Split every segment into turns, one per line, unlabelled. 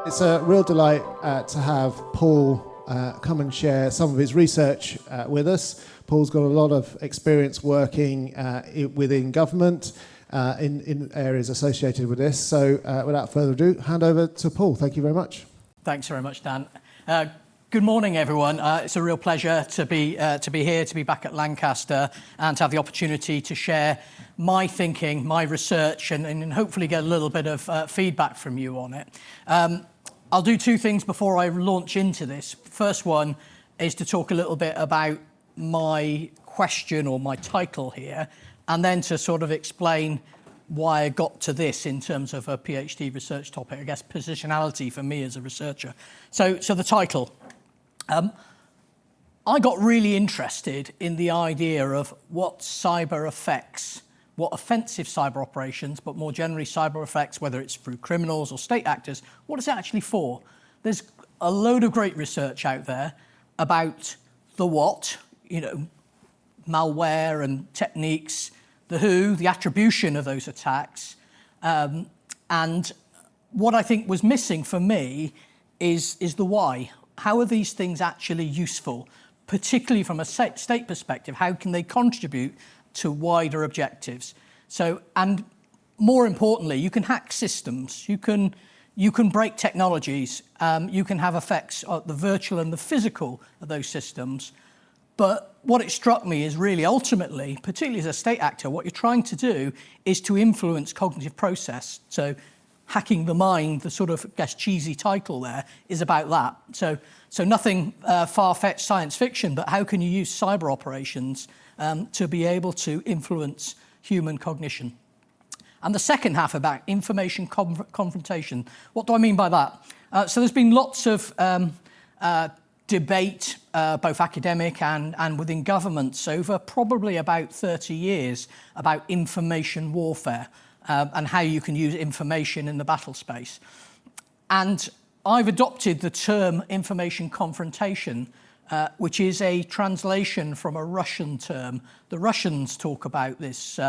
It's a real delight to have Paul come and share some of his research with us. Paul's got a lot of experience working within government in areas associated with this. So without further ado, hand over to Paul. Thank you very much.
Thanks very much, Dan. Good morning, everyone. It's a real pleasure to be here, to be back at Lancaster, and to have the opportunity to share my thinking, my research, and hopefully get a little bit of feedback from you on it. I'll do two things before I launch into this. First one is to talk a little bit about my question or my title here, and then to sort of explain why I got to this in terms of a PhD research topic, I guess positionality for me as a researcher. So the title. I got really interested in the idea of what cyber effects, what offensive cyber operations, but more generally cyber effects, whether it's through criminals or state actors, what is it actually for? There's a load of great research out there about the what, malware and techniques, the who, the attribution of those attacks. And what I think was missing for me is the why. How are these things actually useful, particularly from a state perspective? How can they contribute to wider objectives? So, and more importantly, you can hack systems, you can break technologies, you can have effects at the virtual and the physical of those systems. But what it struck me is really ultimately, particularly as a state actor, what you're trying to do is to influence cognitive process. So hacking the mind, the sort of, I guess, cheesy title there, is about that. So nothing far-fetched science fiction, but how can you use cyber operations to be able to influence human cognition? And the second half about information confrontation. What do I mean by that? So there's been lots of debate, both academic and within governments over probably about 30 years about information warfare and how you can use information in the battle space. And I've adopted the term information confrontation, which is a translation from a Russian term. The Russians talk about this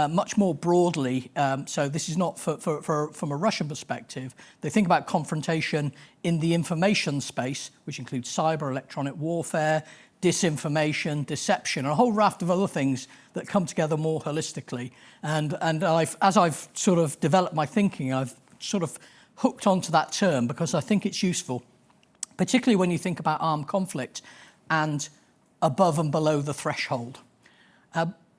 much more broadly, so this is not from a Russian perspective. They think about confrontation in the information space, which includes cyber, electronic warfare, disinformation, deception, and a whole raft of other things that come together more holistically. And as I've sort of developed my thinking, I've sort of hooked onto that term because I think it's useful, particularly when you think about armed conflict and above and below the threshold.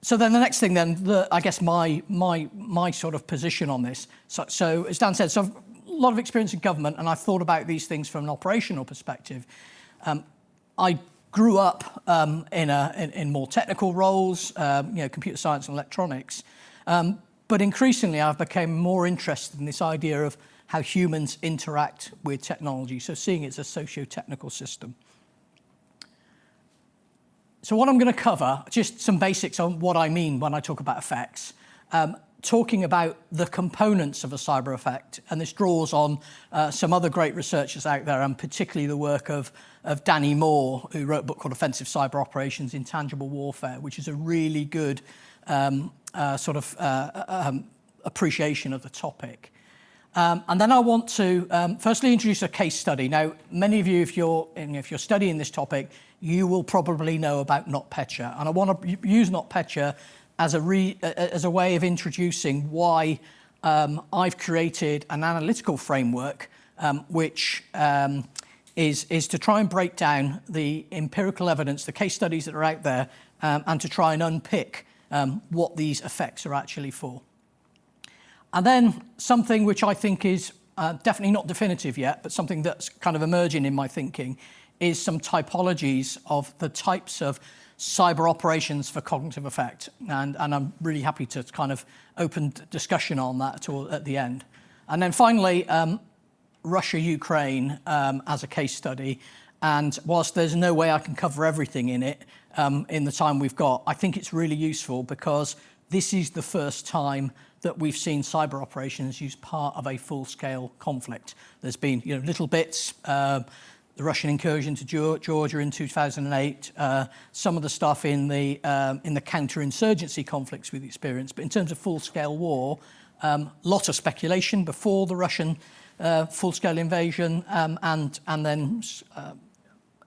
So then the next thing then, I guess my sort of position on this. So as Dan said, so I've a lot of experience in government, and I've thought about these things from an operational perspective. I grew up in more technical roles, computer science and electronics, but increasingly I've become more interested in this idea of how humans interact with technology, so seeing it as a socio-technical system. So what I'm going to cover, just some basics on what I mean when I talk about effects, talking about the components of a cyber effect, and this draws on some other great researchers out there, and particularly the work of Danny Moore, who wrote a book called Offensive Cyber Operations, Intangible Warfare, which is a really good appreciation of the topic. And then I want to firstly introduce a case study. Now, many of you, if you're studying this topic, you will probably know about NotPetya, and I want to use NotPetya as a way of introducing why I've created an analytical framework which is to try and break down the empirical evidence, the case studies that are out there, and to try and unpick what these effects are actually for. And then something which I think is definitely not definitive yet, but something that's kind of emerging in my thinking, is some typologies of the types of cyber operations for cognitive effect. And I'm really happy to kind of open discussion on that at the end. And then finally, Russia-Ukraine as a case study. And whilst there's no way I can cover everything in it in the time we've got, I think it's really useful because this is the first time that we've seen cyber operations use part of a full-scale conflict. There's been little bits, the Russian incursion to Georgia in 2008, some of the stuff in the counterinsurgency conflicts we've experienced. But in terms of full-scale war, lot of speculation before the Russian full-scale invasion, and then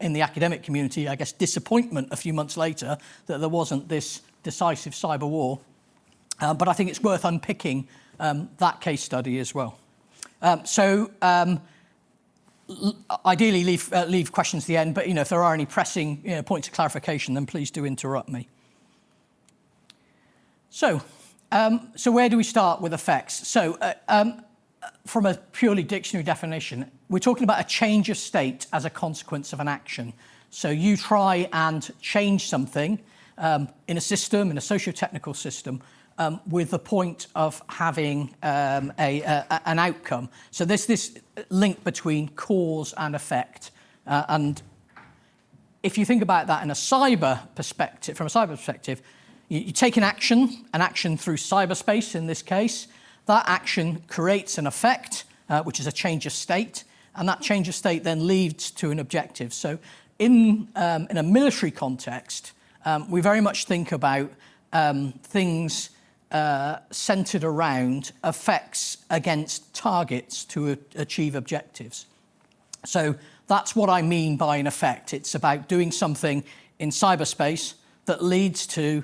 in the academic community, I guess, disappointment a few months later that there wasn't this decisive cyber war. But I think it's worth unpicking that case study as well. Ideally leave questions to the end, but if there are any pressing points of clarification, then please do interrupt me. So where do we start with effects? So from a purely dictionary definition, we're talking about a change of state as a consequence of an action. So you try and change something in a system, in a socio-technical system, with the point of having an outcome. So there's this link between cause and effect. And if you think about that in a cyber perspective, from a cyber perspective, you take an action through cyberspace in this case. That action creates an effect, which is a change of state, and that change of state then leads to an objective. So in a military context, we very much think about things centered around effects against targets to achieve objectives. So that's what I mean by an effect. It's about doing something in cyberspace that leads to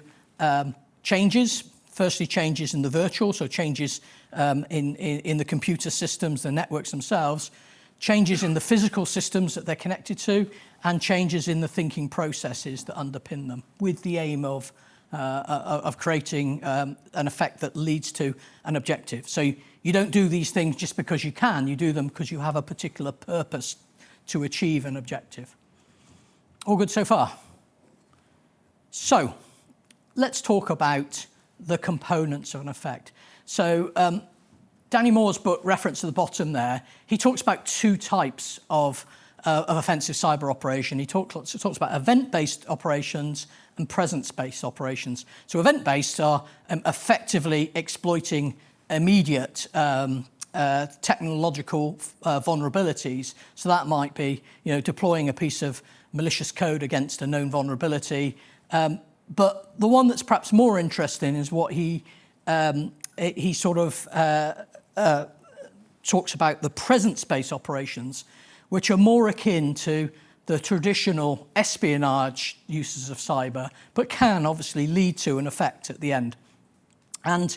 changes. Firstly, changes in the virtual, so changes in the computer systems, the networks themselves, changes in the physical systems that they're connected to, and changes in the thinking processes that underpin them, with the aim of creating an effect that leads to an objective. So you don't do these things just because you can, you do them because you have a particular purpose to achieve an objective. All good so far? So let's talk about the components of an effect. So Danny Moore's book, reference at the bottom there, he talks about two types of offensive cyber operation. He talks about event-based operations and presence-based operations. So event-based are effectively exploiting immediate technological vulnerabilities. So that might be, deploying a piece of malicious code against a known vulnerability. But the one that's perhaps more interesting is what he sort of talks about the presence-based operations, which are more akin to the traditional espionage uses of cyber, but can obviously lead to an effect at the end. And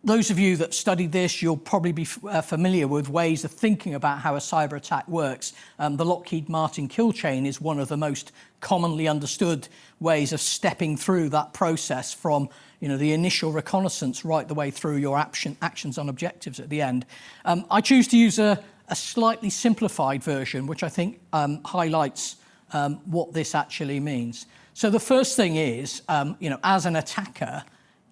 those of you that studied this, you'll probably be familiar with ways of thinking about how a cyber attack works. The Lockheed Martin kill chain is one of the most commonly understood ways of stepping through that process from the initial reconnaissance right the way through your actions on objectives at the end. I choose to use a slightly simplified version, which I think highlights what this actually means. So the first thing is, as an attacker,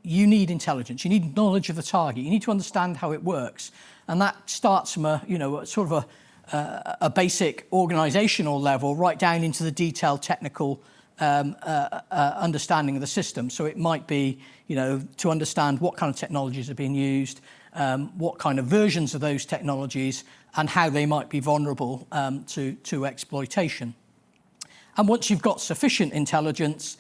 you need intelligence. You need knowledge of the target. You need to understand how it works, and that starts from a basic organizational level right down into the detailed technical understanding of the system. So it might be, to understand what kind of technologies are being used, what kind of versions of those technologies, and how they might be vulnerable to exploitation. And once you've got sufficient intelligence,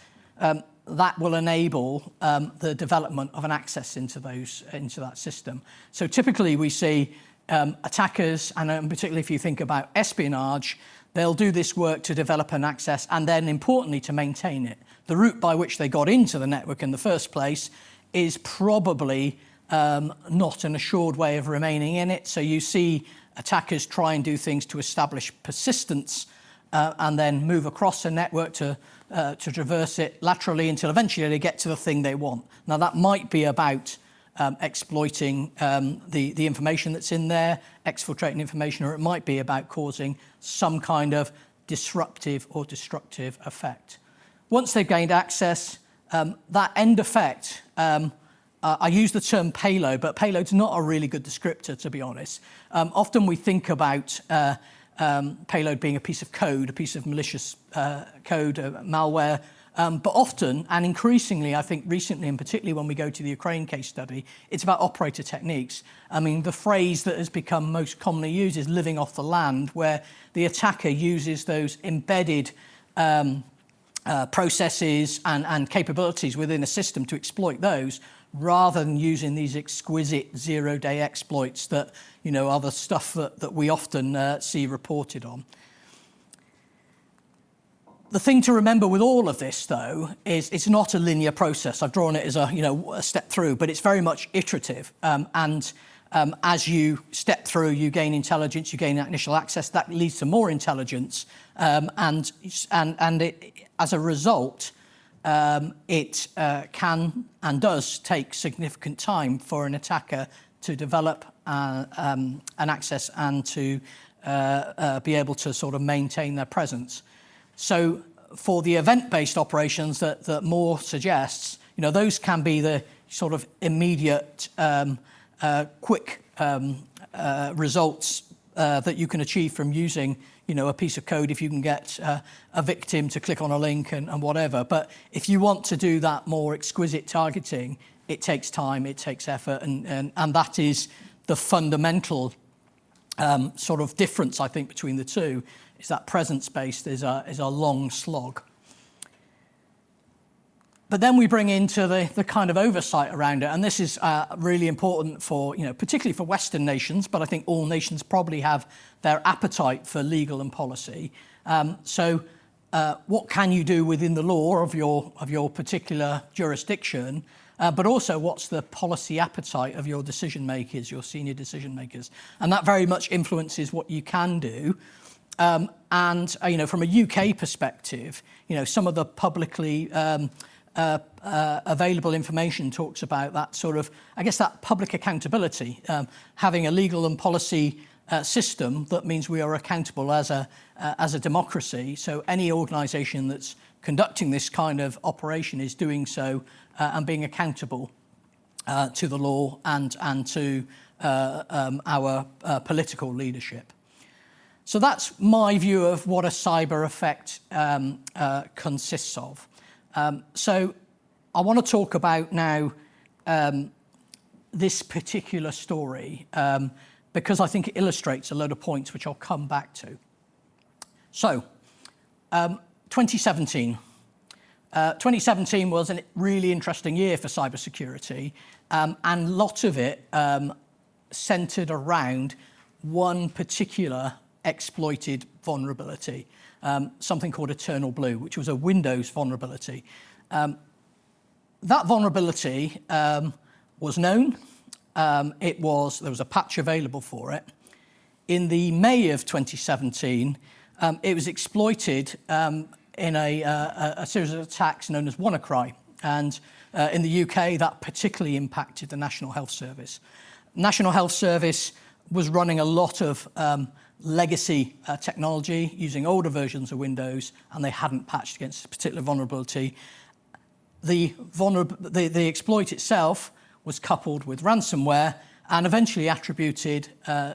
that will enable the development of an access into that system. So typically we see attackers, and particularly if you think about espionage, they'll do this work to develop an access and then, importantly, to maintain it. The route by which they got into the network in the first place is probably not an assured way of remaining in it. So you see attackers try and do things to establish persistence and then move across a network to traverse it laterally until eventually they get to the thing they want. Now, that might be about exploiting the information that's in there, exfiltrating information, or it might be about causing some kind of disruptive or destructive effect. Once they've gained access, that end effect, I use the term payload, but payload's not a really good descriptor, to be honest. Often we think about payload being a piece of code, a piece of malicious code, malware, but often, and increasingly, I think recently, and particularly when we go to the Ukraine case study, it's about operator techniques. I mean, the phrase that has become most commonly used is living off the land, where the attacker uses those embedded processes and capabilities within a system to exploit those, rather than using these exquisite zero-day exploits that, are the stuff that we often see reported on. The thing to remember with all of this, though, is it's not a linear process. I've drawn it as a step through, but it's very much iterative. As you step through, you gain intelligence, you gain initial access. That leads to more intelligence, and as a result, it can and does take significant time for an attacker to develop an access and to be able to sort of maintain their presence. So for the event-based operations that Moore suggests, those can be the sort of immediate, quick results that you can achieve from using, a piece of code if you can get a victim to click on a link and whatever. But if you want to do that more exquisite targeting, it takes time, it takes effort, and that is the fundamental sort of difference, I think, between the two, is that presence-based is a long slog. But then we bring into the kind of oversight around it, and this is really important for, particularly for Western nations, but I think all nations probably have their appetite for legal and policy. So what can you do within the law of your particular jurisdiction, but also what's the policy appetite of your decision makers, your senior decision makers, and that very much influences what you can do. And from a UK perspective, some of the publicly available information talks about that sort of, I guess, that public accountability, having a legal and policy system that means we are accountable as a democracy. So any organisation that's conducting this kind of operation is doing so and being accountable to the law and to our political leadership. So that's my view of what a cyber effect consists of. So I want to talk about now this particular story because I think it illustrates a load of points which I'll come back to. So 2017. 2017 was a really interesting year for cybersecurity, and a lot of it centred around one particular exploited vulnerability, something called Eternal Blue, which was a Windows vulnerability. That vulnerability was known. There was a patch available for it. In the May of 2017, it was exploited in a series of attacks known as WannaCry. And in the UK, that particularly impacted the National Health Service. National Health Service was running a lot of legacy technology using older versions of Windows, and they hadn't patched against a particular vulnerability. The exploit itself was coupled with ransomware and eventually attributed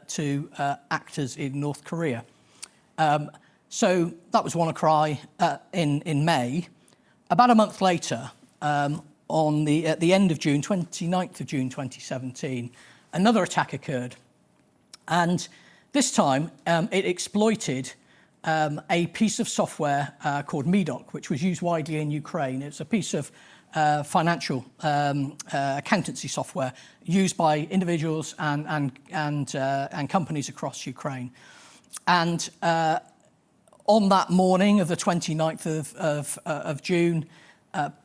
to actors in North Korea. So that was WannaCry in May. About a month later, at the end of June, 29th of June 2017, another attack occurred. And this time, it exploited a piece of software called Medoc, which was used widely in Ukraine. It's a piece of financial accountancy software used by individuals and companies across Ukraine. And on that morning of the 29th of June,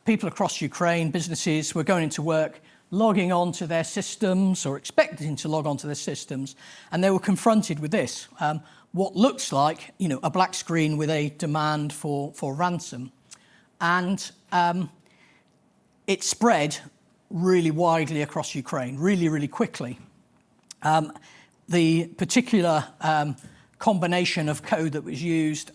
people across Ukraine, businesses, were going into work, logging on to their systems or expecting to log on to their systems, and they were confronted with this, what looks like, a black screen with a demand for ransom. And it spread really widely across Ukraine, really, really quickly. The particular combination of code that was used,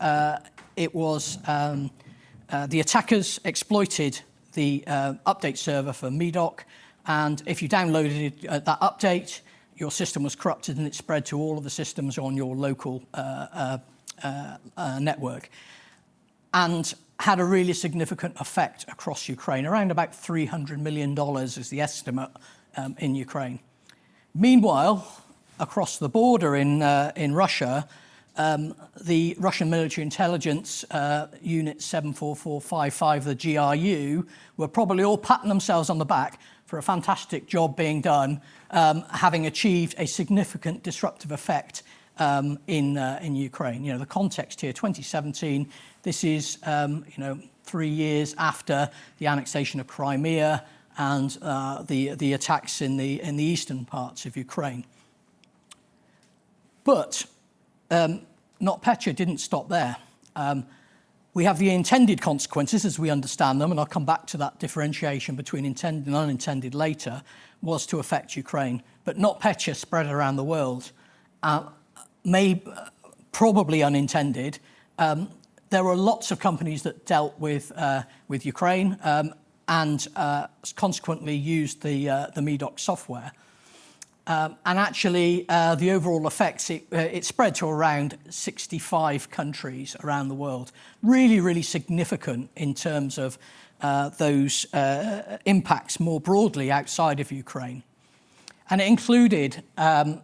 it was the attackers exploited the update server for Medoc, and if you downloaded that update, your system was corrupted and it spread to all of the systems on your local network, and had a really significant effect across Ukraine. Around about $300 million is the estimate in Ukraine. Meanwhile, across the border in Russia, the Russian military intelligence unit 74455, the GRU, were probably all patting themselves on the back for a fantastic job being done, having achieved a significant disruptive effect in Ukraine. You know, the context here, 2017, this is 3 years after the annexation of Crimea and the attacks in the eastern parts of Ukraine. But NotPetya didn't stop there. We have the intended consequences as we understand them, and I'll come back to that differentiation between intended and unintended later, was to affect Ukraine. But NotPetya spread around the world, probably unintended. There were lots of companies that dealt with Ukraine and consequently used the MEDOC software. And actually, the overall effects, it spread to around 65 countries around the world. Really, really significant in terms of those impacts more broadly outside of Ukraine. And it included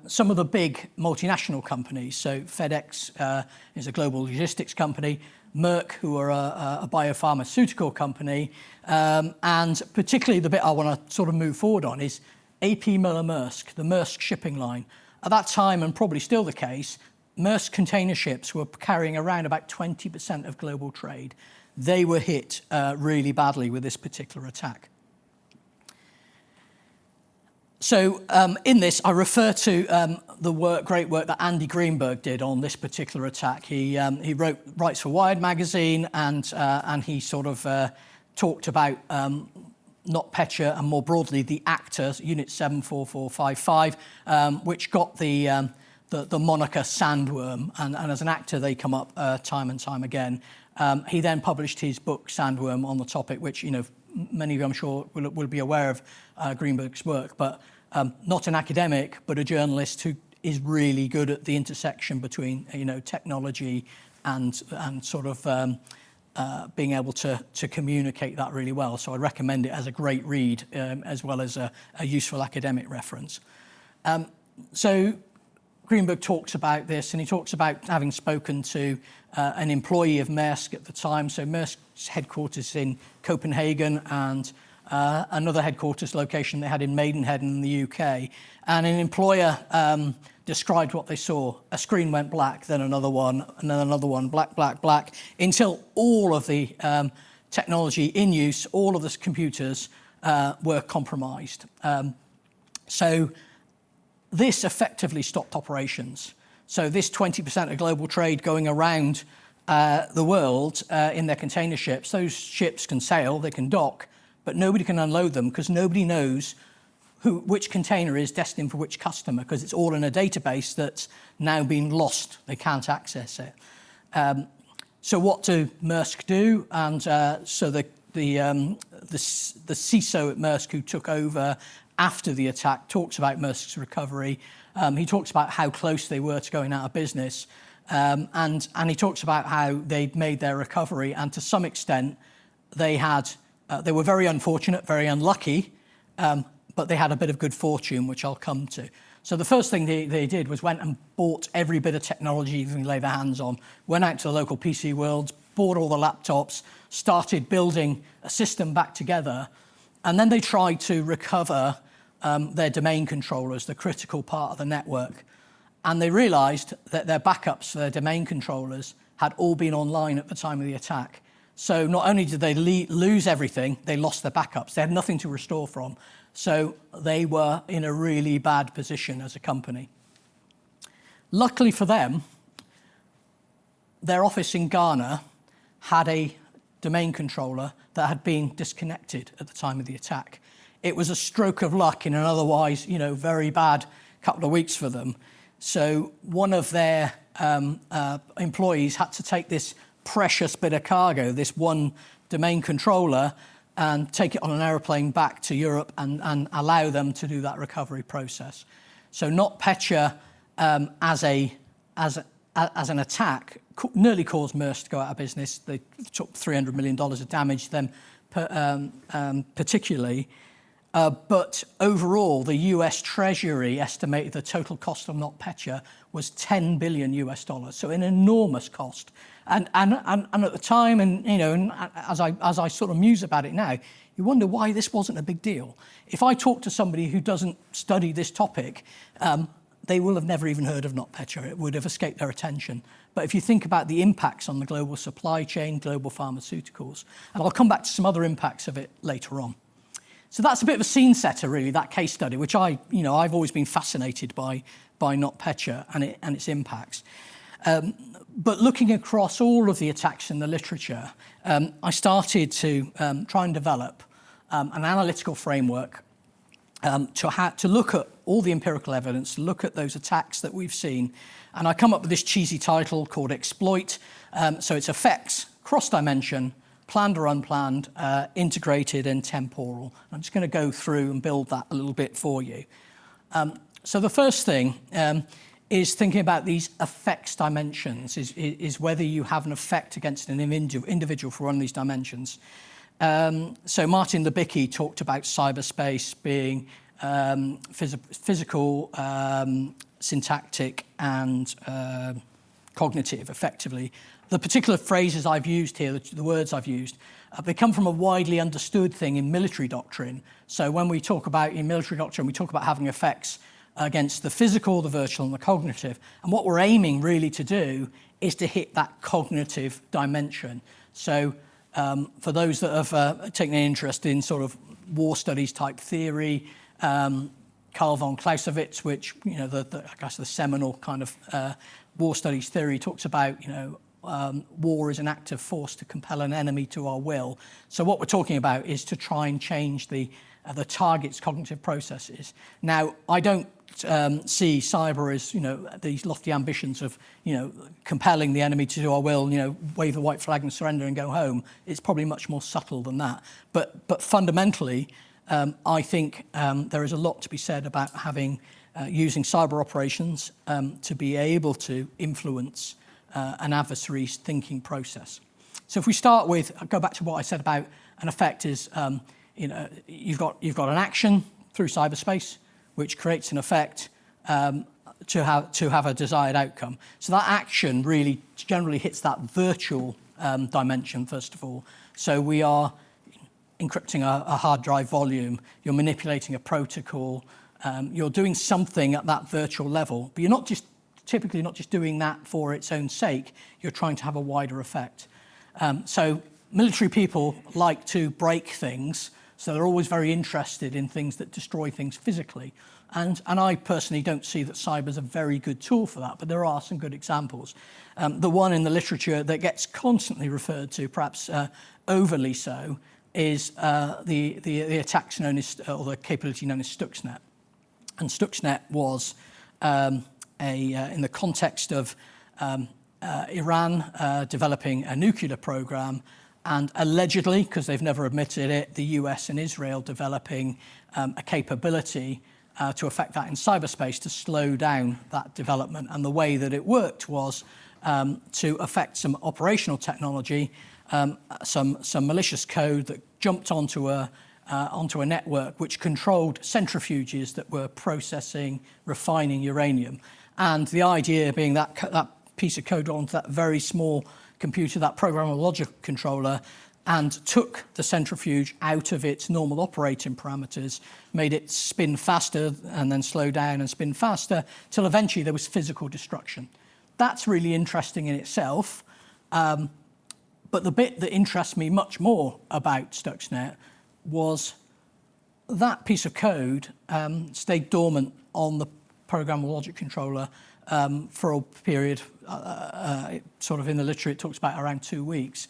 some of the big multinational companies. So FedEx is a global logistics company, Merck, who are a biopharmaceutical company, and particularly the bit I want to sort of move forward on is A.P. Møller-Maersk, the Maersk shipping line. At that time, and probably still the case, Maersk container ships were carrying around about 20% of global trade. They were hit really badly with this particular attack. So in this, I refer to the great work that Andy Greenberg did on this particular attack. He writes for Wired magazine, and he sort of talked about NotPetya and more broadly the actor, Unit 74455, which got the moniker Sandworm, and as an actor they come up time and time again. He then published his book Sandworm on the topic, which many of you I'm sure will be aware of Greenberg's work, but not an academic, but a journalist who is really good at the intersection between technology and sort of being able to communicate that really well. So I recommend it as a great read as well as a useful academic reference. So Greenberg talks about this, and he talks about having spoken to an employee of Maersk at the time. So Maersk's headquarters in Copenhagen and another headquarters location they had in Maidenhead in the UK. And an employer described what they saw. A screen went black, then another one, and then another one, black, black, black, until all of the technology in use, all of the computers were compromised. So this effectively stopped operations. So this 20% of global trade going around the world in their container ships, those ships can sail, they can dock, but nobody can unload them because nobody knows which container is destined for which customer, because it's all in a database that's now been lost. They can't access it. So what do Maersk do? And so the CISO at Maersk, who took over after the attack, talks about Maersk's recovery. He talks about how close they were to going out of business, and he talks about how they'd made their recovery, and to some extent they were very unfortunate, very unlucky, but they had a bit of good fortune, which I'll come to. So the first thing they did was went and bought every bit of technology they could lay their hands on, went out to the local PC worlds, bought all the laptops, started building a system back together, and then they tried to recover their domain controllers, the critical part of the network. And they realized that their backups for their domain controllers had all been online at the time of the attack. So not only did they lose everything, they lost their backups. They had nothing to restore from. So they were in a really bad position as a company. Luckily for them, their office in Ghana had a domain controller that had been disconnected at the time of the attack. It was a stroke of luck in an otherwise, very bad couple of weeks for them. So one of their employees had to take this precious bit of cargo, this one domain controller, and take it on an aeroplane back to Europe and allow them to do that recovery process. So NotPetya, as an attack, nearly caused Maersk to go out of business. They took $300 million of damage, them particularly. But overall, the US Treasury estimated the total cost of NotPetya was $10 billion, so an enormous cost. And at the time, and as I sort of muse about it now, you wonder why this wasn't a big deal. If I talk to somebody who doesn't study this topic, they will have never even heard of NotPetya. It would have escaped their attention. But if you think about the impacts on the global supply chain, global pharmaceuticals, and I'll come back to some other impacts of it later on. So that's a bit of a scene setter, really, that case study, which I've always been fascinated by NotPetya and its impacts. But looking across all of the attacks in the literature, I started to try and develop an analytical framework to look at all the empirical evidence, to look at those attacks that we've seen. And I come up with this cheesy title called Exploit. So it's effects, cross-dimension, planned or unplanned, integrated and temporal. I'm just going to go through and build that a little bit for you. So the first thing is thinking about these effects dimensions, is whether you have an effect against an individual for one of these dimensions. So Martin Libicki talked about cyberspace being physical, syntactic, and cognitive, effectively. The particular phrases I've used here, the words I've used, they come from a widely understood thing in military doctrine. So when we talk about, in military doctrine, we talk about having effects against the physical, the virtual, and the cognitive. And what we're aiming really to do is to hit that cognitive dimension. So for those that have taken an interest in sort of war studies type theory, Carl von Clausewitz, which, I guess the seminal kind of war studies theory, talks about, war is an active force to compel an enemy to our will. So what we're talking about is to try and change the target's cognitive processes. Now, I don't see cyber as, these lofty ambitions of, compelling the enemy to do our will, wave the white flag and surrender and go home. It's probably much more subtle than that. But fundamentally, I think there is a lot to be said about using cyber operations to be able to influence an adversary's thinking process. So if we start with, go back to what I said about an effect is, you've got an action through cyberspace which creates an effect to have a desired outcome. So that action really generally hits that virtual dimension, first of all. So we are encrypting a hard drive volume, you're manipulating a protocol, you're doing something at that virtual level, but you're typically not just doing that for its own sake, you're trying to have a wider effect. So military people like to break things, so they're always very interested in things that destroy things physically. And I personally don't see that cyber is a very good tool for that, but there are some good examples. The one in the literature that gets constantly referred to, perhaps overly so, is the attacks known as, or the capability known as Stuxnet. And Stuxnet was in the context of Iran developing a nuclear program, and allegedly, because they've never admitted it, the US and Israel developing a capability to affect that in cyberspace to slow down that development. And the way that it worked was to affect some operational technology, some malicious code that jumped onto a network which controlled centrifuges that were processing, refining uranium. And the idea being that piece of code onto that very small computer, that programmable logic controller, and took the centrifuge out of its normal operating parameters, made it spin faster and then slow down and spin faster, till eventually there was physical destruction. That's really interesting in itself. But the bit that interests me much more about Stuxnet was that piece of code stayed dormant on the programmable logic controller for a period, sort of in the literature, it talks about around 2 weeks.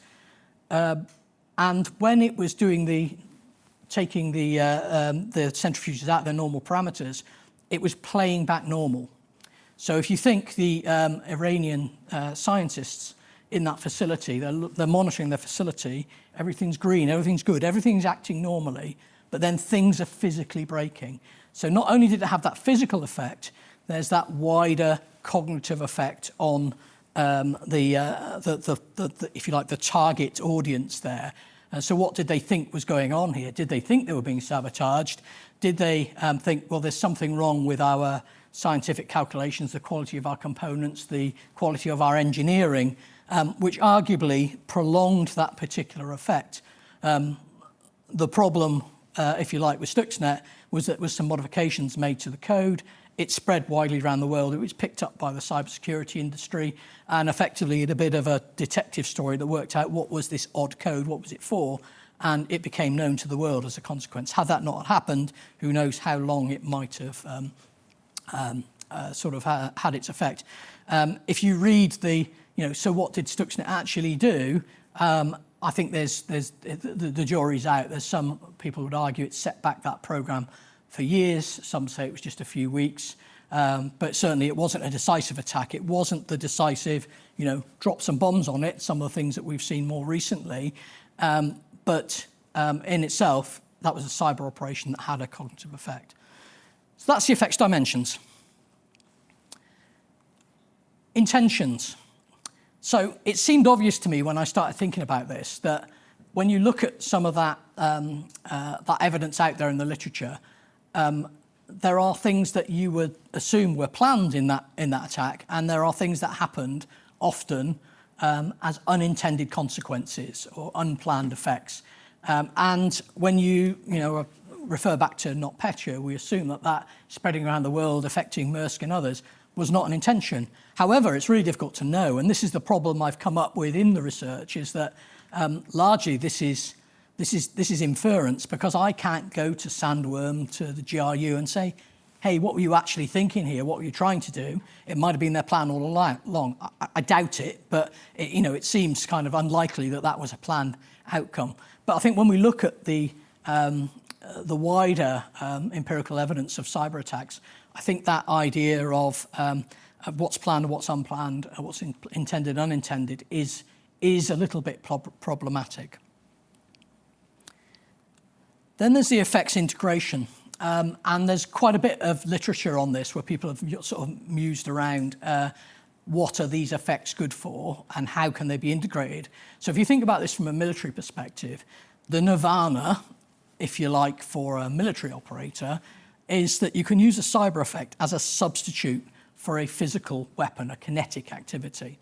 And when it was taking the centrifuges out of their normal parameters, it was playing back normal. So if you think the Iranian scientists in that facility, they're monitoring their facility, everything's green, everything's good, everything's acting normally, but then things are physically breaking. So not only did it have that physical effect, there's that wider cognitive effect on if you like, the target audience there. So what did they think was going on here? Did they think they were being sabotaged? Did they think, well, there's something wrong with our scientific calculations, the quality of our components, the quality of our engineering, which arguably prolonged that particular effect. The problem, if you like, with Stuxnet was that there was some modifications made to the code. It spread widely around the world. It was picked up by the cybersecurity industry, and effectively it a bit of a detective story that worked out what was this odd code, what was it for, and it became known to the world as a consequence. Had that not happened, who knows how long it might have had its effect. If you read so what did Stuxnet actually do? I think the jury's out. There's some people who would argue it set back that program for years. Some say it was just a few weeks. But certainly it wasn't a decisive attack. It wasn't the decisive, drop some bombs on it, some of the things that we've seen more recently. But in itself, that was a cyber operation that had a cognitive effect. So that's the effects dimensions. Intentions. So it seemed obvious to me when I started thinking about this that when you look at some of that evidence out there in the literature, there are things that you would assume were planned in that attack, and there are things that happened often as unintended consequences or unplanned effects. And when you refer back to NotPetya, we assume that spreading around the world, affecting Maersk and others, was not an intention. However, it's really difficult to know, and this is the problem I've come up with in the research, is that largely this is inference, because I can't go to Sandworm, to the GRU, and say, hey, what were you actually thinking here? What were you trying to do? It might have been their plan all along. I doubt it, but it seems kind of unlikely that was a planned outcome. But I think when we look at the wider empirical evidence of cyber attacks, I think that idea of what's planned and what's unplanned, what's intended and unintended, is a little bit problematic. Then there's the effects integration. And there's quite a bit of literature on this where people have sort of mused around what are these effects good for and how can they be integrated. So if you think about this from a military perspective, the nirvana, if you like, for a military operator is that you can use a cyber effect as a substitute for a physical weapon, a kinetic activity.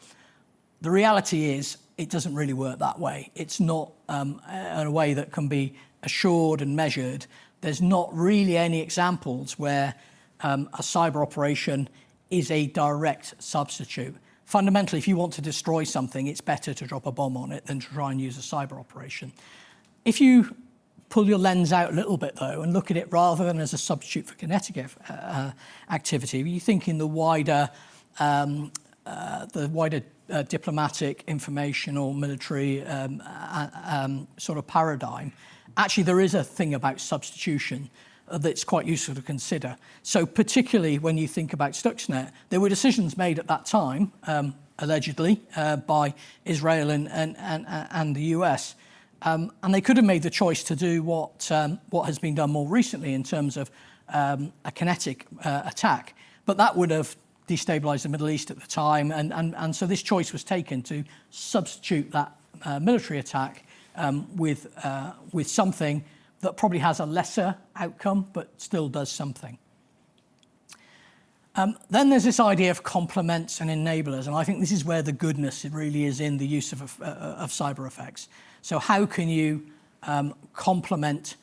The reality is it doesn't really work that way. It's not in a way that can be assured and measured. There's not really any examples where a cyber operation is a direct substitute. Fundamentally, if you want to destroy something, it's better to drop a bomb on it than to try and use a cyber operation. If you pull your lens out a little bit, though, and look at it rather than as a substitute for kinetic activity, you think in the wider diplomatic, informational, military sort of paradigm, actually there is a thing about substitution that's quite useful to consider. So particularly when you think about Stuxnet, there were decisions made at that time, allegedly, by Israel and the US, and they could have made the choice to do what has been done more recently in terms of a kinetic attack, but that would have destabilized the Middle East at the time, and so this choice was taken to substitute that military attack with something that probably has a lesser outcome, but still does something. Then there's this idea of complements and enablers, and I think this is where the goodness really is in the use of cyber effects. So how can you complement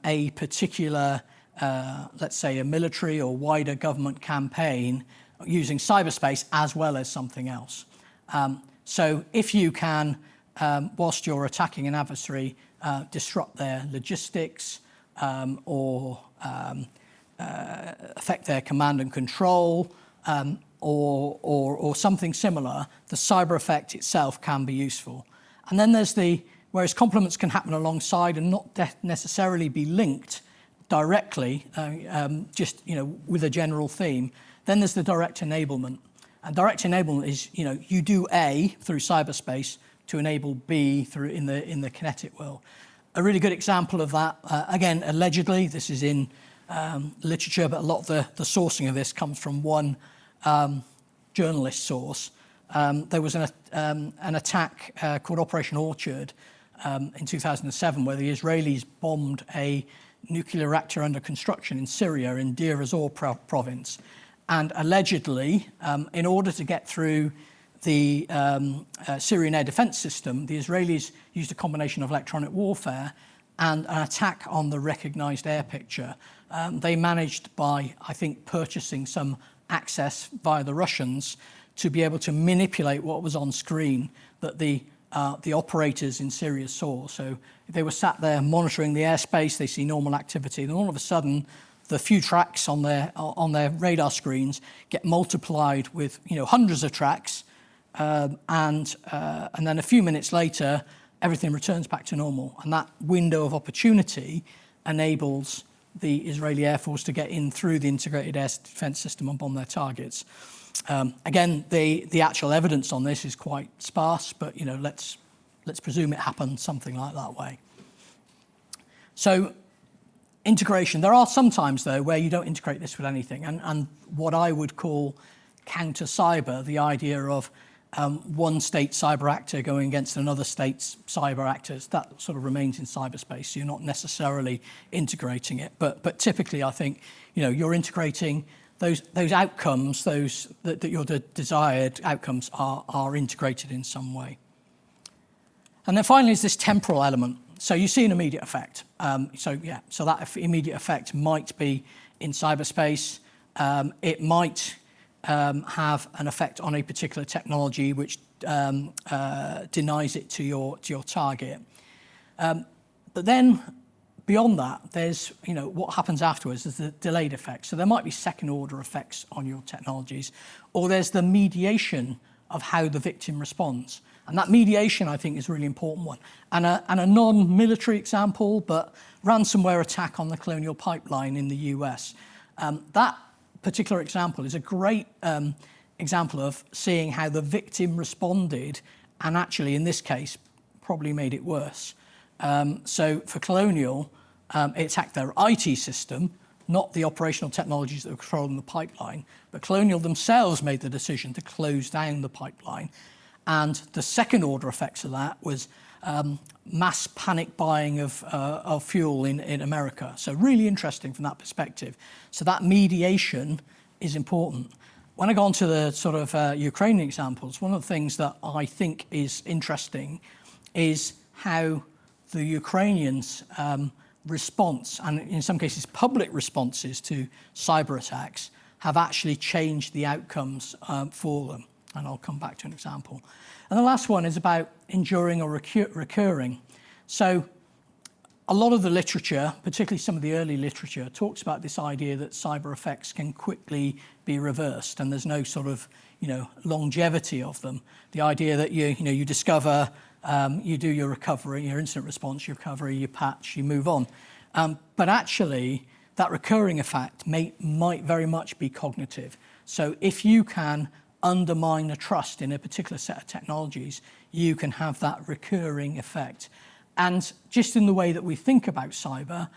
a particular, let's say, a military or wider government campaign using cyberspace as well as something else? So if you can, whilst you're attacking an adversary, disrupt their logistics or affect their command and control or something similar, the cyber effect itself can be useful. And then there's whereas complements can happen alongside and not necessarily be linked directly, just with a general theme, then there's the direct enablement. And direct enablement is, you do A through cyberspace to enable B through in the kinetic world. A really good example of that, again, allegedly, this is in literature, but a lot of the sourcing of this comes from one journalist source. There was an attack called Operation Orchard in 2007, where the Israelis bombed a nuclear reactor under construction in Syria, in Deir ez-Zor province. And allegedly, in order to get through the Syrian air defense system, the Israelis used a combination of electronic warfare and an attack on the recognized air picture. They managed by, I think, purchasing some access via the Russians to be able to manipulate what was on screen that the operators in Syria saw. So they were sat there monitoring the airspace, they see normal activity, and all of a sudden, the few tracks on their radar screens get multiplied with hundreds of tracks, and then a few minutes later, everything returns back to normal. And that window of opportunity enables the Israeli Air Force to get in through the integrated air defense system and bomb their targets. Again, the actual evidence on this is quite sparse, but let's presume it happened something like that way. So integration. There are some times, though, where you don't integrate this with anything, and what I would call counter cyber, the idea of one state cyber actor going against another state's cyber actors, that sort of remains in cyberspace. So you're not necessarily integrating it, but typically I think you're integrating those outcomes, that your desired outcomes are integrated in some way. And then finally is this temporal element. So you see an immediate effect. So that immediate effect might be in cyberspace. It might have an effect on a particular technology which denies it to your target. But then beyond that, there's what happens afterwards is the delayed effect. So there might be second order effects on your technologies, or there's the mediation of how the victim responds. And that mediation, I think, is a really important one. And a non-military example, but ransomware attack on the Colonial Pipeline in the US. That particular example is a great example of seeing how the victim responded, and actually, in this case, probably made it worse. So for Colonial, it attacked their IT system, not the operational technologies that were controlling the pipeline, but Colonial themselves made the decision to close down the pipeline. And the second order effects of that was mass panic buying of fuel in America. So really interesting from that perspective. So that mediation is important. When I go on to the sort of Ukrainian examples, one of the things that I think is interesting is how the Ukrainians' response, and in some cases public responses to cyber attacks, have actually changed the outcomes for them. And I'll come back to an example. And the last one is about enduring or recurring. So a lot of the literature, particularly some of the early literature, talks about this idea that cyber effects can quickly be reversed, and there's no sort of longevity of them. The idea that you discover, you do your recovery, your incident response, your recovery, you patch, you move on. But actually, that recurring effect might very much be cognitive. So if you can undermine the trust in a particular set of technologies, you can have that recurring effect. And just in the way that we think about cyber,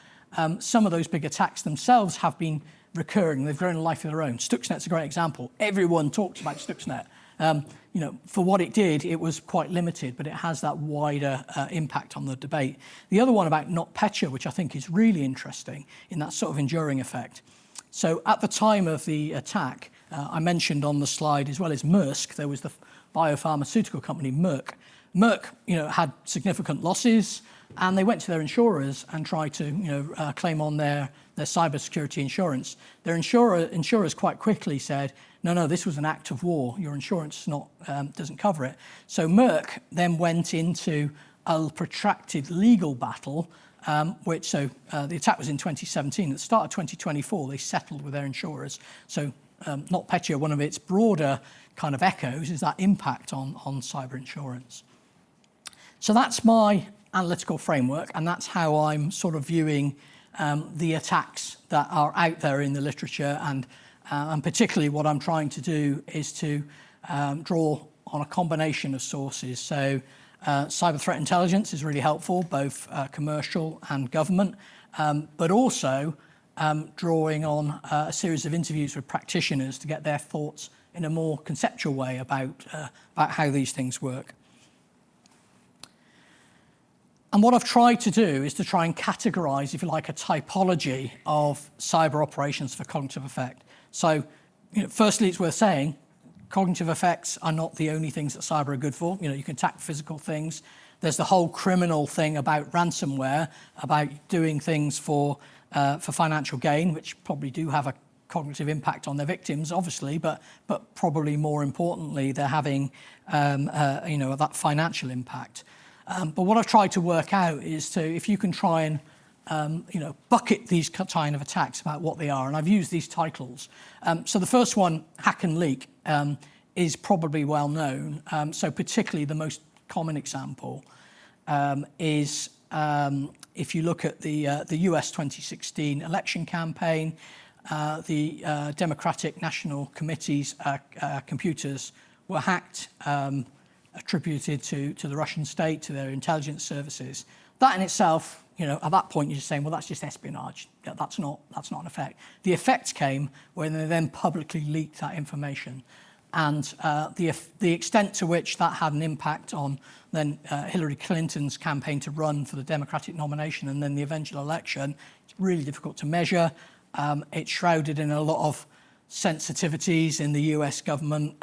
some of those big attacks themselves have been recurring. They've grown a life of their own. Stuxnet's a great example. Everyone talks about Stuxnet. For what it did, it was quite limited, but it has that wider impact on the debate. The other one about NotPetya, which I think is really interesting in that sort of enduring effect. So at the time of the attack, I mentioned on the slide, as well as Maersk, there was the biopharmaceutical company Merck. Merck, had significant losses, and they went to their insurers and tried to, claim on their cybersecurity insurance. Their insurers quite quickly said, no, this was an act of war. Your insurance doesn't cover it. So Merck then went into a protracted legal battle, the attack was in 2017. At the start of 2024, they settled with their insurers. So NotPetya, one of its broader kind of echoes is that impact on cyber insurance. So that's my analytical framework, and that's how I'm sort of viewing the attacks that are out there in the literature, and particularly what I'm trying to do is to draw on a combination of sources. So cyber threat intelligence is really helpful, both commercial and government, but also drawing on a series of interviews with practitioners to get their thoughts in a more conceptual way about how these things work. And what I've tried to do is to try and categorise, if you like, a typology of cyber operations for cognitive effect. So, firstly, it's worth saying, cognitive effects are not the only things that cyber are good for. You can attack physical things. There's the whole criminal thing about ransomware, about doing things for financial gain, which probably do have a cognitive impact on their victims, obviously, but probably more importantly, they're having that financial impact. But what I've tried to work out is if you can try and bucket these kind of attacks about what they are, and I've used these titles. So the first one, hack and leak, is probably well known. So particularly the most common example is if you look at the US 2016 election campaign, the Democratic National Committee's computers were hacked, attributed to the Russian state, to their intelligence services. That in itself, at that point you're just saying, well, that's just espionage. That's not an effect. The effects came when they then publicly leaked that information. And the extent to which that had an impact on then Hillary Clinton's campaign to run for the Democratic nomination and then the eventual election, it's really difficult to measure. It's shrouded in a lot of sensitivities in the US government,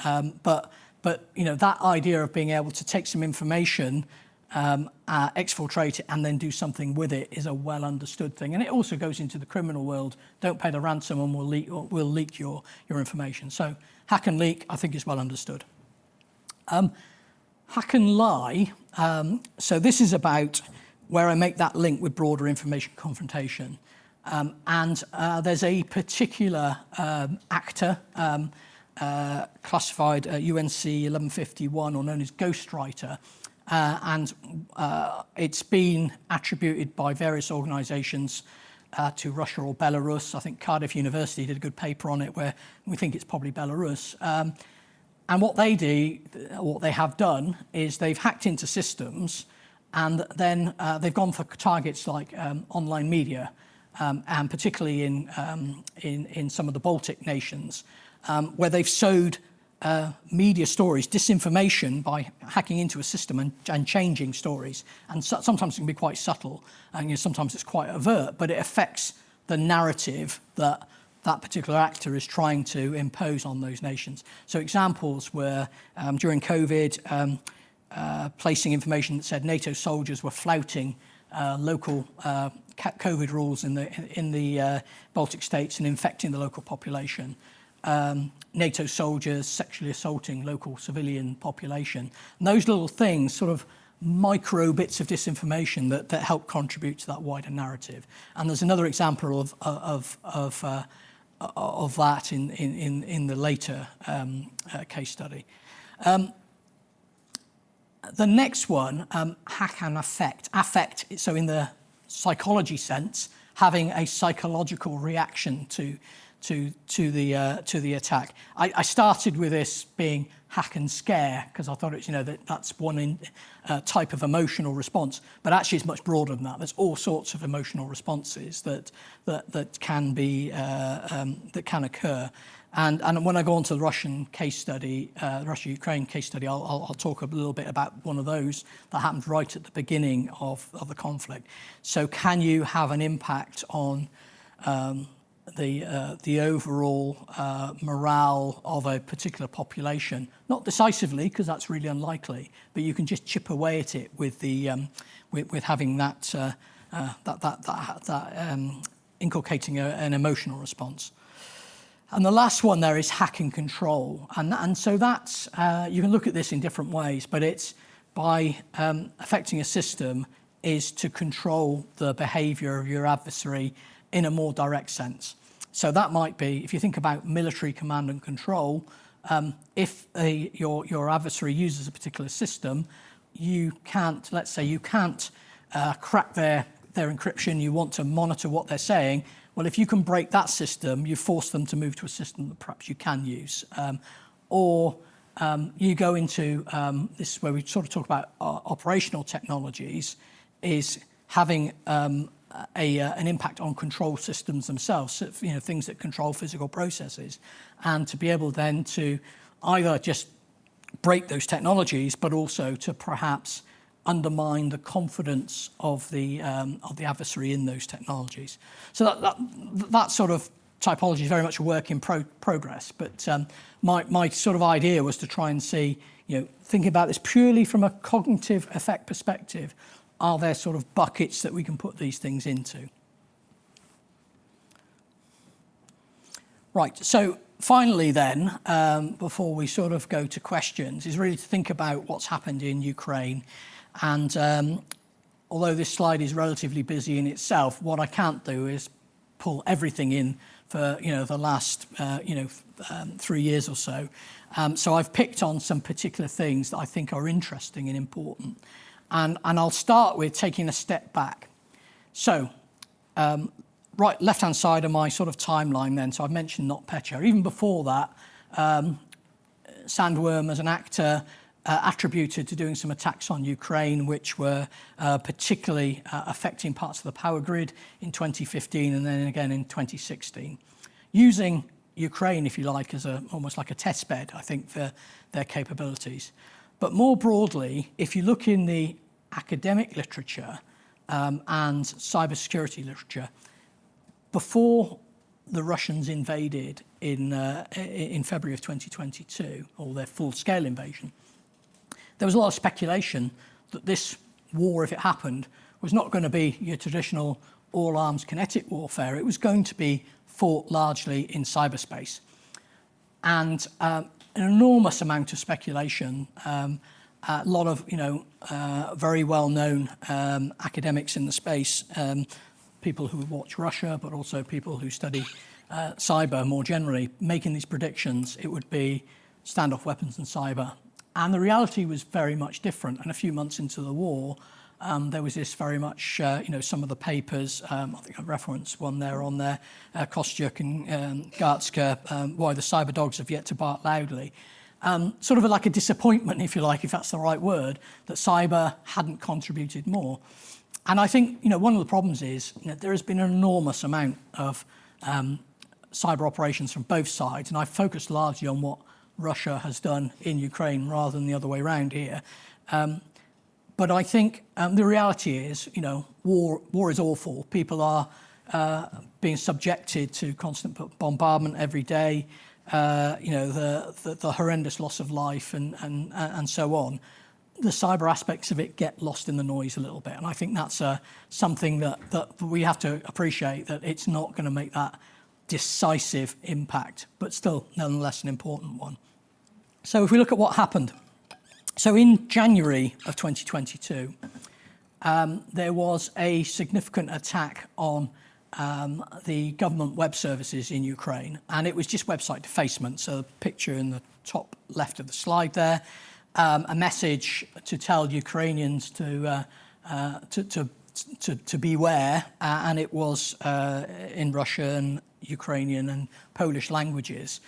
but that idea of being able to take some information, exfiltrate it, and then do something with it is a well understood thing. And it also goes into the criminal world. Don't pay the ransom and we'll leak your information. So hack and leak, I think, is well understood. Hack and lie. So this is about where I make that link with broader information confrontation. And there's a particular actor classified UNC 1151, or known as ghostwriter, and it's been attributed by various organisations to Russia or Belarus. I think Cardiff University did a good paper on it where we think it's probably Belarus. And what they have done is they've hacked into systems, and then they've gone for targets like online media, and particularly in some of the Baltic nations, where they've sowed media stories, disinformation, by hacking into a system and changing stories. And sometimes it can be quite subtle, and sometimes it's quite overt, but it affects the narrative that that particular actor is trying to impose on those nations. So examples were during COVID, placing information that said NATO soldiers were flouting local COVID rules in the Baltic states and infecting the local population. NATO soldiers sexually assaulting local civilian population. And those little things, sort of micro bits of disinformation that help contribute to that wider narrative. And there's another example of that in the later case study. The next one, hack and affect. Affect, so in the psychology sense, having a psychological reaction to the attack. I started with this being hack and scare because I thought it's that's one type of emotional response, but actually it's much broader than that. There's all sorts of emotional responses that can be that can occur. And when I go on to the Russian case study, Russia-Ukraine case study, I'll talk a little bit about one of those that happened right at the beginning of the conflict. So can you have an impact on the overall morale of a particular population? Not decisively, because that's really unlikely, but you can just chip away at it with the with having that inculcating an emotional response. And the last one there is hack and control. And so that's, you can look at this in different ways, but it's by affecting a system is to control the behavior of your adversary in a more direct sense. So that might be, if you think about military command and control, if your adversary uses a particular system, you can't, let's say you can't crack their encryption, you want to monitor what they're saying. Well, if you can break that system, you force them to move to a system that perhaps you can use. Or you go into, this is where we sort of talk about operational technologies, is having an impact on control systems themselves, so, things that control physical processes, and to be able then to either just break those technologies, but also to perhaps undermine the confidence of the adversary in those technologies. So that sort of typology is very much a work in progress. But my sort of idea was to try and see, thinking about this purely from a cognitive effect perspective, are there sort of buckets that we can put these things into? Right, so finally then, before we sort of go to questions, is really to think about what's happened in Ukraine. And although this slide is relatively busy in itself, what I can't do is pull everything in for the last 3 years or so. So I've picked on some particular things that I think are interesting and important. And I'll start with taking a step back. So right left-hand side of my sort of timeline then, so I've mentioned NotPetya. Even before that, Sandworm as an actor attributed to doing some attacks on Ukraine, which were particularly affecting parts of the power grid in 2015 and then again in 2016. Using Ukraine, if you like, as almost like a test bed, I think, for their capabilities. But more broadly, if you look in the academic literature and cybersecurity literature, before the Russians invaded in February of 2022, or their full-scale invasion, there was a lot of speculation that this war, if it happened, was not going to be your traditional all-arms kinetic warfare. It was going to be fought largely in cyberspace. And an enormous amount of speculation, a lot of very well-known academics in the space, people who watch Russia, but also people who study cyber more generally, making these predictions. It would be standoff weapons and cyber. And the reality was very much different. And a few months into the war, there was this very much, some of the papers, I think I referenced one there on there, Kostyuk and Gartska, Why the Cyber Dogs Have Yet to Bark Loudly. Sort of like a disappointment, if you like, if that's the right word, that cyber hadn't contributed more. And I think, one of the problems is there has been an enormous amount of cyber operations from both sides, and I focused largely on what Russia has done in Ukraine rather than the other way around here. But I think the reality is, war is awful. People are being subjected to constant bombardment every day, the horrendous loss of life and so on. The cyber aspects of it get lost in the noise a little bit. And I think that's something that we have to appreciate, that it's not going to make that decisive impact, but still nonetheless an important one. So if we look at what happened. So in January of 2022, there was a significant attack on the government web services in Ukraine, and it was just website defacement. So the picture in the top left of the slide there, a message to tell Ukrainians to beware, and it was in Russian, Ukrainian, and Polish languages.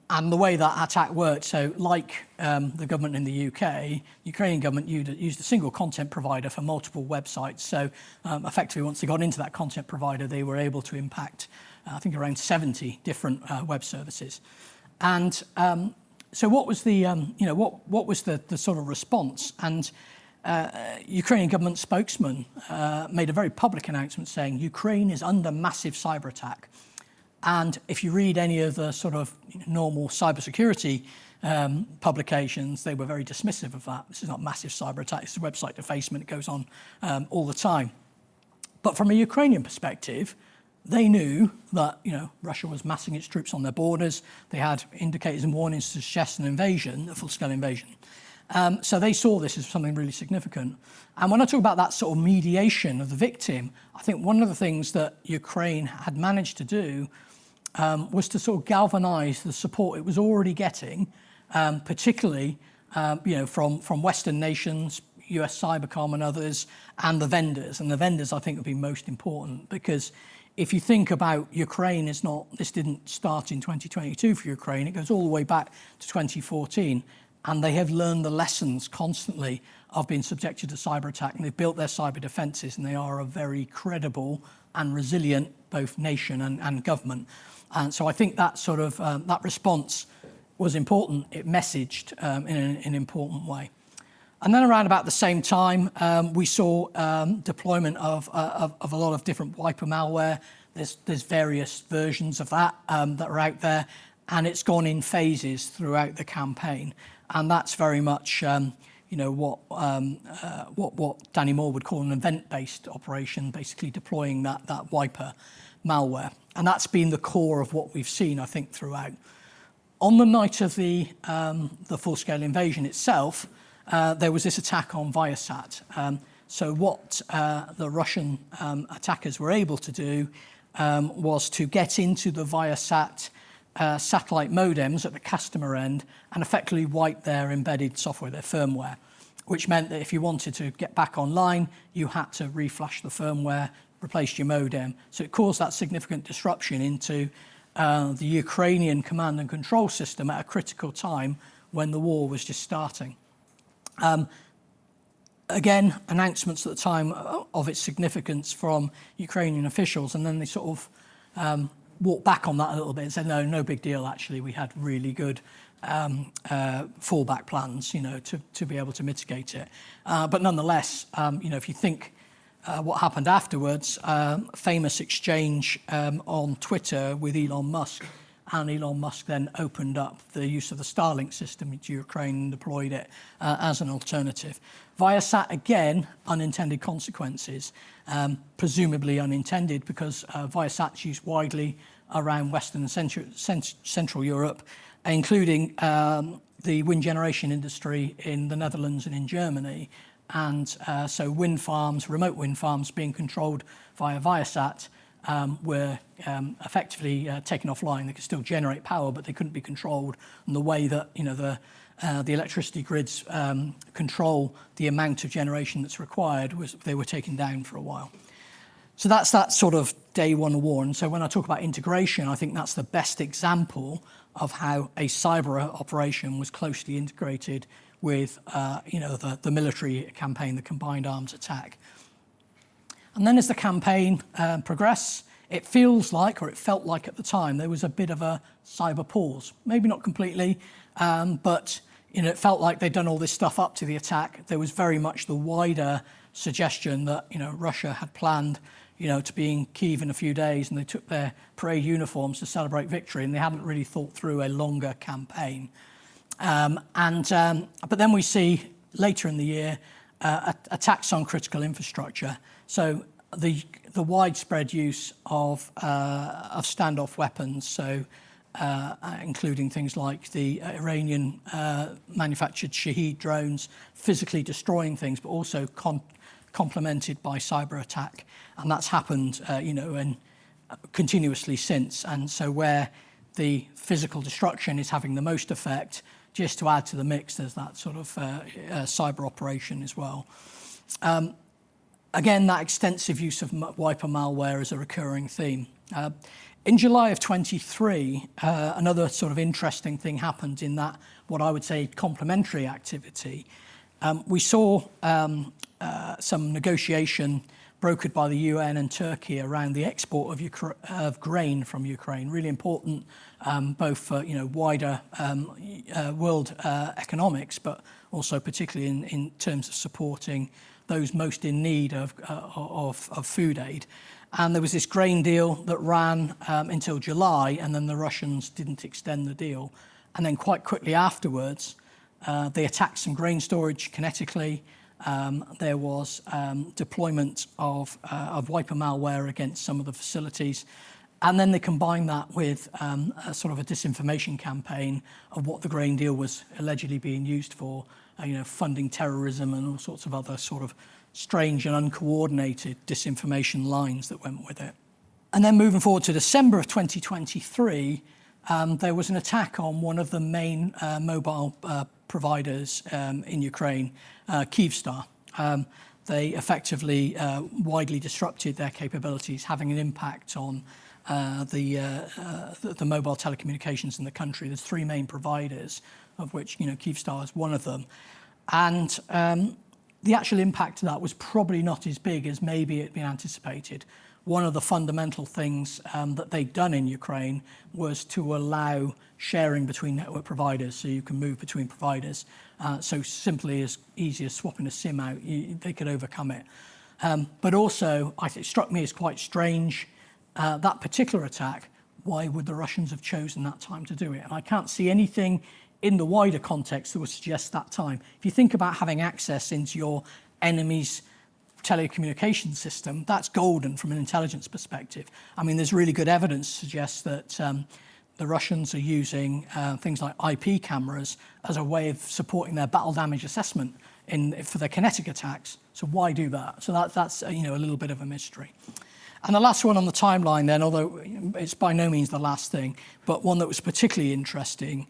And the way that attack worked, so like the government in the UK, Ukrainian government used a single content provider for multiple websites. So effectively, once they got into that content provider, they were able to impact, I think, around 70 different web services. And so what was the, what was the sort of response? And Ukrainian government spokesman made a very public announcement saying Ukraine is under massive cyber attack. And if you read any of the sort of normal cybersecurity publications, they were very dismissive of that. This is not massive cyber attack, it's a website defacement, it goes on all the time. But from a Ukrainian perspective, they knew that Russia was massing its troops on their borders. They had indicators and warnings to suggest an invasion, a full-scale invasion. So they saw this as something really significant. And when I talk about that sort of mediation of the victim, I think one of the things that Ukraine had managed to do was to sort of galvanise the support it was already getting, particularly from Western nations, US Cybercom and others, and the vendors. And the vendors, I think, would be most important, because if you think about Ukraine, this didn't start in 2022 for Ukraine. It goes all the way back to 2014. And they have learned the lessons constantly of being subjected to cyber attack, and they've built their cyber defences, and they are a very credible and resilient both nation and government. And so I think that sort of that response was important. It messaged in an important way. And then around about the same time, we saw deployment of a lot of different wiper malware. There's various versions of that that are out there, and it's gone in phases throughout the campaign. And that's very much what Danny Moore would call an event-based operation, basically deploying that wiper malware. And that's been the core of what we've seen, I think, throughout. On the night of the full-scale invasion itself, there was this attack on Viasat. So what the Russian attackers were able to do was to get into the Viasat satellite modems at the customer end and effectively wipe their embedded software, their firmware, which meant that if you wanted to get back online, you had to reflash the firmware, replace your modem. So it caused that significant disruption into the Ukrainian command and control system at a critical time when the war was just starting. Again, announcements at the time of its significance from Ukrainian officials, and then they sort of walked back on that a little bit and said, no big deal, actually. We had really good fallback plans, to be able to mitigate it. But nonetheless, if you think what happened afterwards, famous exchange on Twitter with Elon Musk, and Elon Musk then opened up the use of the Starlink system into Ukraine and deployed it as an alternative. Viasat, again, unintended consequences, presumably unintended because Viasat's used widely around Western and Central Europe, including the wind generation industry in the Netherlands and in Germany. And so wind farms, remote wind farms being controlled via Viasat were effectively taken offline. They could still generate power, but they couldn't be controlled. And the way that the electricity grids control the amount of generation that's required they were taken down for a while. So that's that sort of day one of war. And so when I talk about integration, I think that's the best example of how a cyber operation was closely integrated with the military campaign, the combined arms attack. And then as the campaign progressed, it feels like, or it felt like at the time, there was a bit of a cyber pause. Maybe not completely, but it felt like they'd done all this stuff up to the attack. There was very much the wider suggestion that Russia had planned to be in Kyiv in a few days, and they took their parade uniforms to celebrate victory, and they hadn't really thought through a longer campaign. But then we see later in the year attacks on critical infrastructure. So the widespread use of standoff weapons, so including things like the Iranian manufactured Shahed drones, physically destroying things, but also complemented by cyber attack, and that's happened, and continuously since. And so where the physical destruction is having the most effect, just to add to the mix, there's that sort of cyber operation as well. Again, that extensive use of wiper malware is a recurring theme. In July of 23, another sort of interesting thing happened in that, what I would say, complementary activity. We saw some negotiation brokered by the UN and Turkey around the export of grain from Ukraine. Really important, both for wider world economics, but also particularly in terms of supporting those most in need of food aid. And there was this grain deal that ran until July, and then the Russians didn't extend the deal. And then quite quickly afterwards, they attacked some grain storage kinetically. There was deployment of wiper malware against some of the facilities. And then they combined that with a sort of a disinformation campaign of what the grain deal was allegedly being used for, funding terrorism and all sorts of other sort of strange and uncoordinated disinformation lines that went with it. And then moving forward to December of 2023, there was an attack on one of the main mobile providers in Ukraine, Kyivstar. They effectively widely disrupted their capabilities, having an impact on the mobile telecommunications in the country. There's three main providers, of which Kyivstar is one of them. And the actual impact of that was probably not as big as maybe it had been anticipated. one of the fundamental things that they'd done in Ukraine was to allow sharing between network providers, so you can move between providers. So simply as easy as swapping a SIM out, they could overcome it. But also, it struck me as quite strange, that particular attack, why would the Russians have chosen that time to do it? And I can't see anything in the wider context that would suggest that time. If you think about having access into your enemy's telecommunications system, that's golden from an intelligence perspective. I mean, there's really good evidence to suggest that the Russians are using things like IP cameras as a way of supporting their battle damage assessment for their kinetic attacks. So why do that? So that's a little bit of a mystery. And the last one on the timeline then, although it's by no means the last thing, but one that was particularly interesting,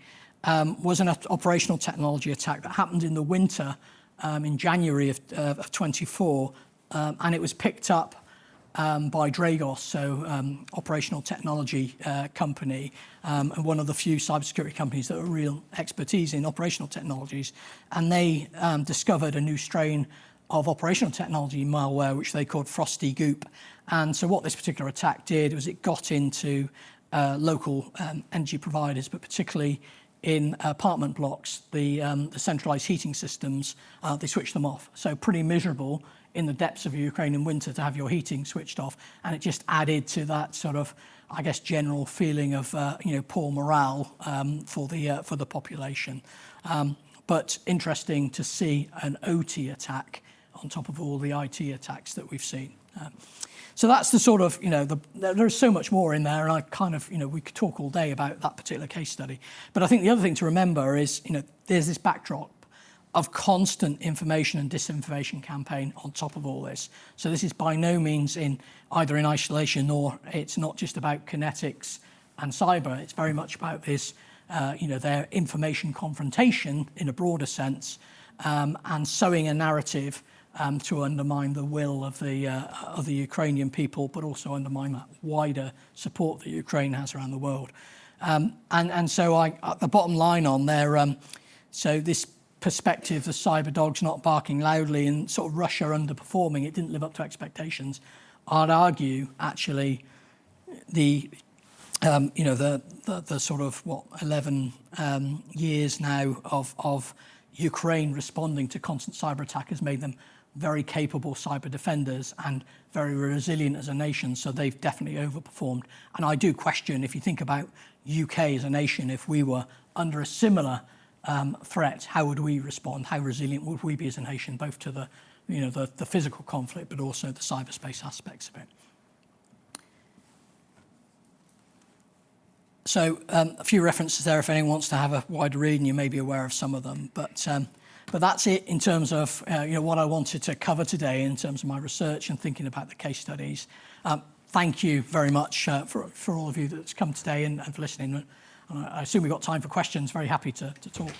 was an operational technology attack that happened in the winter in January of 24, and it was picked up by Dragos, so operational technology company, and one of the few cybersecurity companies that are real expertise in operational technologies. And they discovered a new strain of operational technology malware, which they called Frosty Goop. And so what this particular attack did was it got into local energy providers, but particularly in apartment blocks, the centralized heating systems, they switched them off. So pretty miserable in the depths of a Ukrainian winter to have your heating switched off. And it just added to that sort of, I guess, general feeling of, poor morale for the population. But interesting to see an OT attack on top of all the IT attacks that we've seen. So that's the sort of, there's so much more in there, and I kind of, we could talk all day about that particular case study. But I think the other thing to remember is, there's this backdrop of constant information and disinformation campaign on top of all this. So this is by no means either in isolation, nor it's not just about kinetics and cyber. It's very much about this, their information confrontation in a broader sense, and sowing a narrative to undermine the will of the Ukrainian people, but also undermine that wider support that Ukraine has around the world. And so the bottom line on there, so this perspective, the cyber dogs not barking loudly and sort of Russia underperforming, it didn't live up to expectations. I'd argue actually the sort of 11 years now of Ukraine responding to constant cyber attack has made them very capable cyber defenders and very resilient as a nation, so they've definitely overperformed. And I do question, if you think about UK as a nation, if we were under a similar threat, how would we respond? How resilient would we be as a nation, both to the physical conflict, but also the cyberspace aspects of it? So a few references there if anyone wants to have a wider read, and you may be aware of some of them. But that's it in terms of what I wanted to cover today in terms of my research and thinking about the case studies. Thank you very much for all of you that's come today and for listening. I assume we've got time for questions. Very happy to talk.